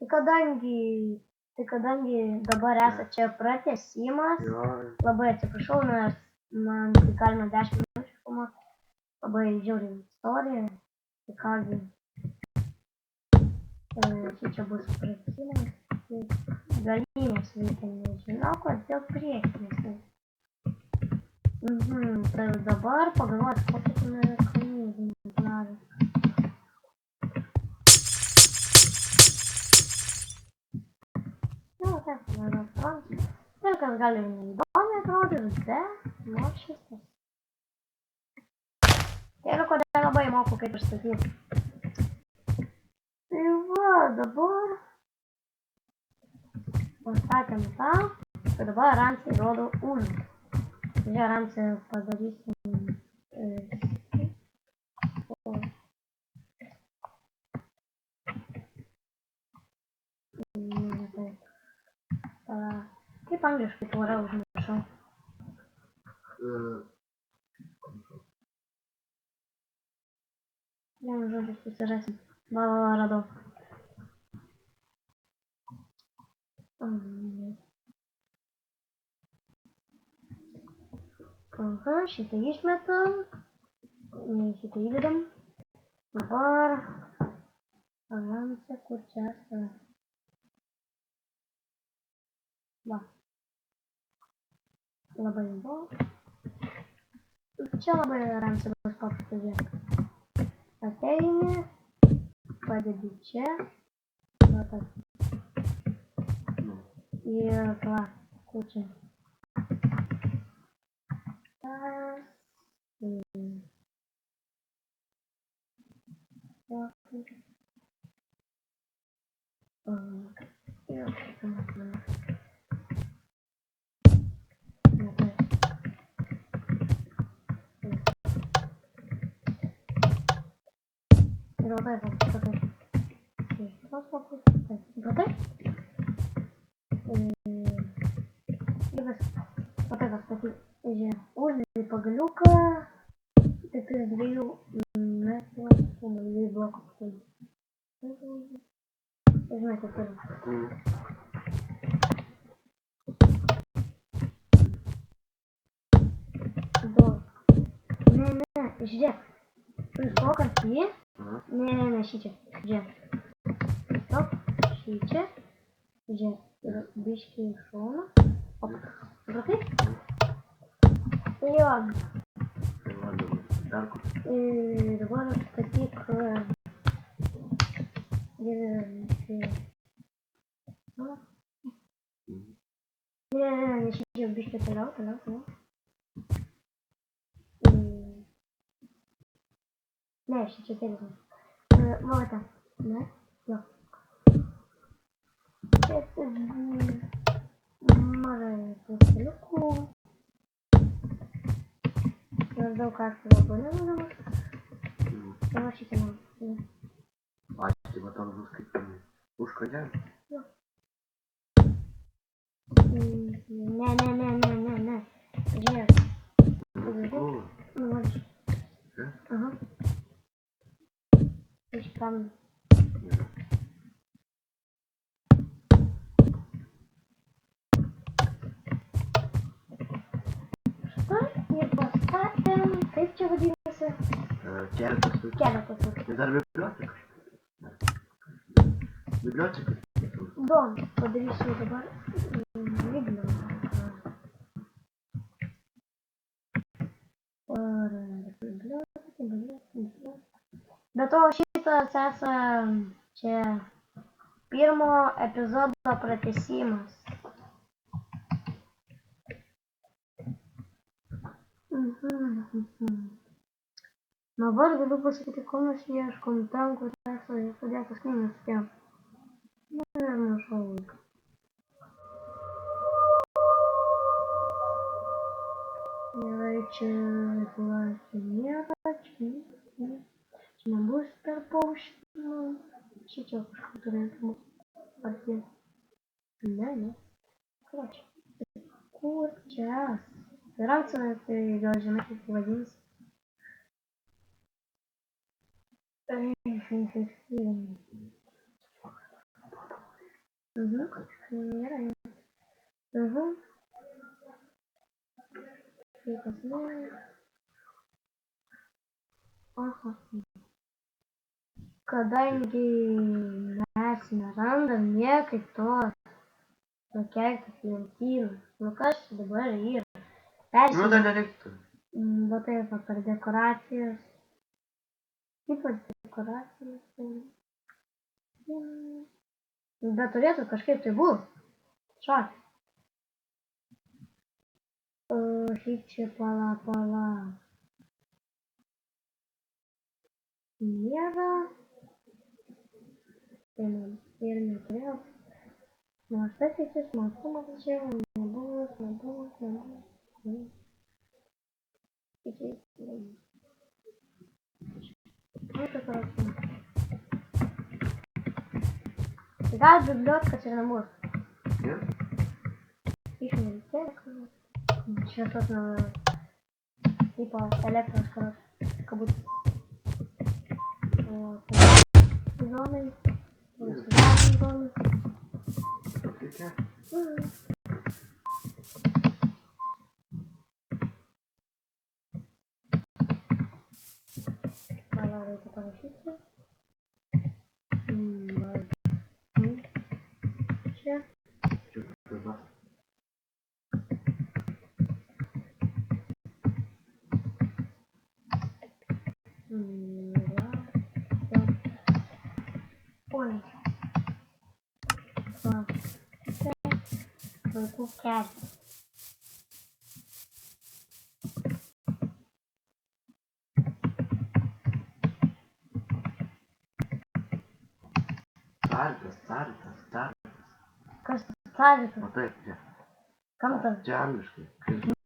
Tai kadangi dabar esate čia pratęsimas, labai atsiprašau, nes man tik galima 10 minučių filmuoti, labai žiauriai istorija, tai kągi, čia bus pratęsimas, tai galinės veikia, nežinau, kodėl priekinės veikia. Tai dabar pagalvoti, kokią tu mechanizmą nori. Viskas gali neįdomiai atrodyti, bet nuoširdus. Keliu, kodėl labai moku kaip pristatyti. Tai va, dabar pastatėm tą, tai dabar Ramsey rodo užduotį. Čia Ramsey padarysim kaip angliškai tvora užmiršau. Vienu žodžiu susirasim. Va, radau. Aha, šitą išmetam. Šitą įdedam. Dabar Ramsey, kur čia esame. Va. Labai įdomu. Čia labai Ramsey bus paprasta vieta. Ateini, padedi čia. Va tas. Ir va, kur čia. Tas. Supratai? Ir viskas. Patai pastatyti. Uždedi pagaliuką. Tai turi 2 metrų, 2 blokų. Žinai, kaip turi. Ne, žiūrėk. Tu išplokant jį. Ne, šičia. Žiūrėk. Stop, šičia. Žiūrėk. Ir biškį į šoną. Op. Supratai? Jo. Ir dabar statyk. Ne, šičia biškį toliau. Ne, šičia telefon. Va tą. Ne? Jo. Čia mažai pasteliukų. Ir daug kartų labai nenudamas. Tai va šitą man. А, tai va tam bus kaip užkadė? Jo. Ne. Žiūrėk. Nu, važiuok. Aha. Iškam. Štai ir pastatėm. Kaip čia vadinasi? Keletas. Ir dar biblioteka. Biblioteka. Dom, padarysiu dabar biblioteką. Be to šitas čia pirmo epizodo pratęsimas. Dabar galiu pasakyti, ko mes ieškom ten, kur esame sudėtas knygas. Ir mažau laiką. Gerai, čia nėra, čia nebus per pauštimą. Šičia kažkur turėtų būti. Ar tie? Ne. Kročiai. Kur čia? Tai Ramsey, tai gal žinai, kaip vadinasi. Gerai. Kitas ne. Aha. Kadangi mes nerandam niekaip tos nukeiktos lentynos, nu kas čia dabar yra? Nu, dar nereiktų. Va taip, va, per dekoracijas. Ypač dekoracijas. Bet turėtų kažkaip tai būt. Šok. Šiaip čia pala. Nėra. Tai man ir neturėjau. Nors tas įsis matomas čia nebus. Gal bibliotekas ir namus. Ne? Išmėlė. Šviesos tipo elektros karos kabutės. Zonai. Zonai. Reikia? Gal reikia parašyti. Čia. Čia tada. Oi. Va. Čia. Vaikų kelias. Caritas. Kas caritas? Matai, čia. Kam tas? Čia angliškai.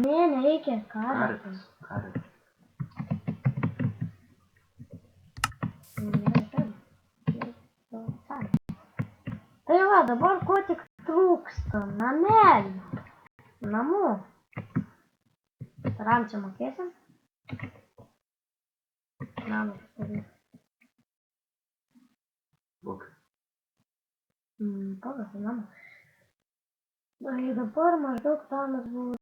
Ne, nereikia caritas. Caritas. Tai va, dabar ko tik trūksta? Namelių. Namų. Ramčią mokėsim? Namą pastatysim. Bok. Kokios tai namą? Tai dabar maždaug namas bus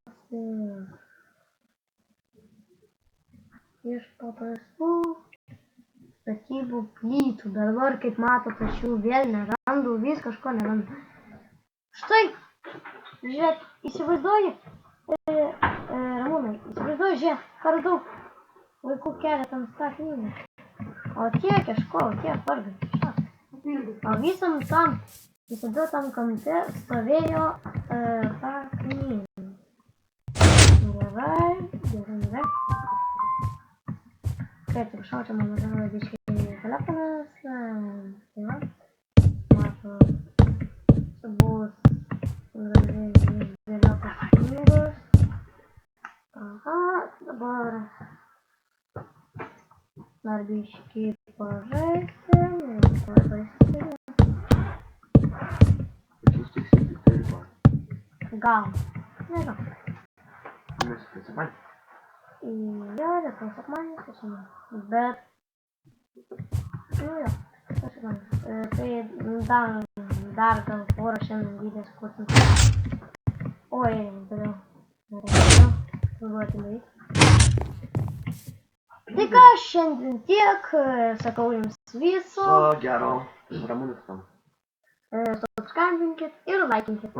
iš paprastų statybų plytų. Dabar, kaip matot, aš jų vėl nerandu, vis kažko nerandu. Štai, žiūrėk, įsivaizduoji, Ramūnai, įsivaizduoji, žiūrėk, ką radau vaikų keletams tą knygą. O tiek ieškojau, tiek vargai. O visam tam, visada tam kampe stovėjo tą knygą. Gerai. Kaip tik šaučia mano biškai telefonas. Tai va. Mato, bus dėliotas knygos. Aha, dabar dar biškai pažaisim. Susitiksite tai rytoj. Gal. Nežinau. Mes sekmadienį. Jo, rytoj sekmadienis, bet... Nu jo, sekmadienis. Tai dar gal porą šiandien videos kursim. Oi, toliau. Tai ką, šiandien tiek, sakau jums viso. Gero. Ramūnas tam. Subscribinkit ir laikinkit.